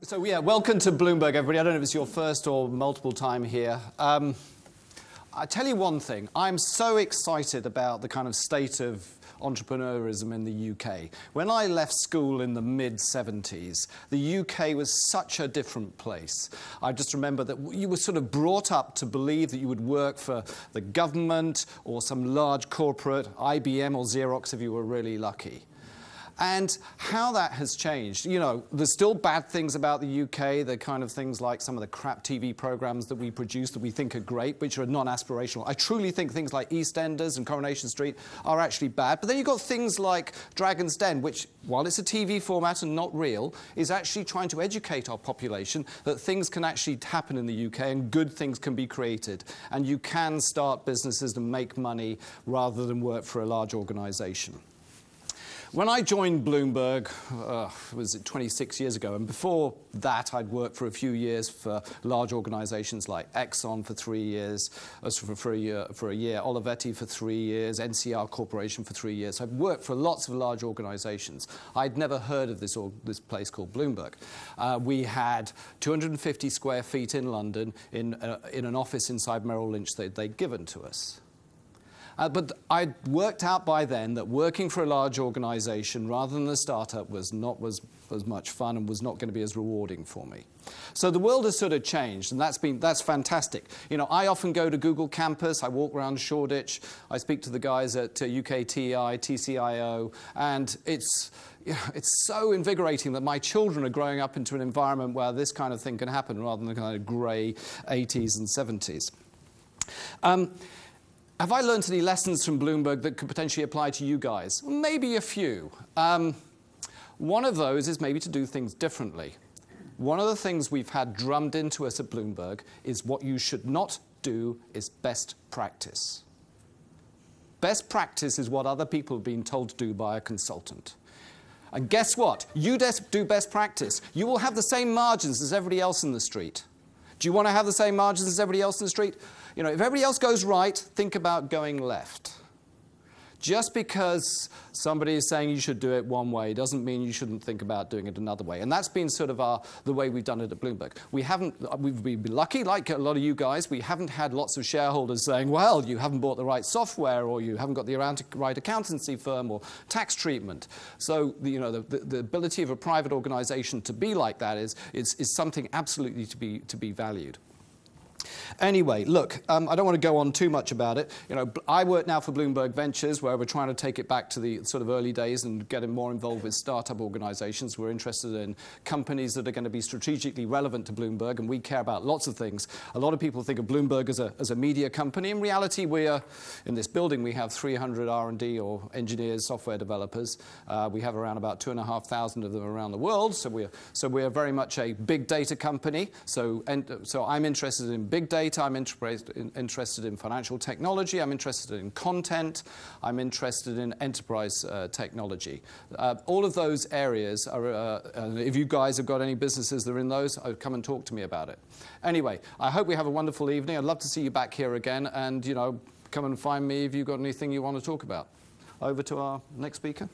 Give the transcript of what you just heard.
So yeah, welcome to Bloomberg, everybody. I don't know if it's your first or multiple time here. I tell you one thing, I'm so excited about the kind of state of entrepreneurism in the UK. When I left school in the mid-70s, the UK was such a different place. I just remember that you were sort of brought up to believe that you would work for the government or some large corporate, IBM or Xerox if you were really lucky. And how that has changed. You know, there's still bad things about the UK, the kind of things like some of the crap TV programs that we produce that we think are great, which are non-aspirational. I truly think things like EastEnders and Coronation Street are actually bad. But then you've got things like Dragon's Den, which, while it's a TV format and not real, is actually trying to educate our population that things can actually happen in the UK and good things can be created. And you can start businesses and make money rather than work for a large organisation. When I joined Bloomberg, was it 26 years ago, and before that I'd worked for a few years for large organisations like Exxon for 3 years, for a year, Olivetti for 3 years, NCR Corporation for 3 years. So I've worked for lots of large organisations. I'd never heard of this place called Bloomberg. We had 250 square feet in London in an office inside Merrill Lynch that they'd given to us. But I'd worked out by then that working for a large organisation rather than a startup was not as much fun and was not going to be as rewarding for me. So the world has sort of changed, and that's fantastic. You know, I often go to Google campus, I walk around Shoreditch, I speak to the guys at UKTI, TCIO, and it's so invigorating that my children are growing up into an environment where this kind of thing can happen rather than the kind of grey 80s and 70s. Have I learned any lessons from Bloomberg that could potentially apply to you guys? Maybe a few. One of those is maybe to do things differently. One of the things we've had drummed into us at Bloomberg is what you should not do is best practice. Best practice is what other people have been told to do by a consultant. And guess what? You do best practice. You will have the same margins as everybody else in the street. Do you want to have the same margins as everybody else in the street? You know, if everybody else goes right, think about going left. Just because somebody is saying you should do it one way doesn't mean you shouldn't think about doing it another way. And that's been sort of the way we've done it at Bloomberg. We've been lucky, like a lot of you guys, we haven't had lots of shareholders saying, well, you haven't bought the right software or you haven't got the right accountancy firm or tax treatment. So, the ability of a private organisation to be like that is something absolutely to be valued. Anyway, look, I don't want to go on too much about it. You know, I work now for Bloomberg Ventures, where we're trying to take it back to the sort of early days and get more involved with startup organizations. We're interested in companies that are going to be strategically relevant to Bloomberg, and we care about lots of things. A lot of people think of Bloomberg as a media company. In reality, in this building, we have 300 R&D or engineers, software developers. We have around about 2,500 of them around the world, so we're very much a big data company. So I'm interested in big data, I'm interested in financial technology, I'm interested in content, I'm interested in enterprise technology. All of those areas are, if you guys have got any businesses that are in those, come and talk to me about it. Anyway, I hope we have a wonderful evening. I'd love to see you back here again, and come and find me if you've got anything you want to talk about. Over to our next speaker.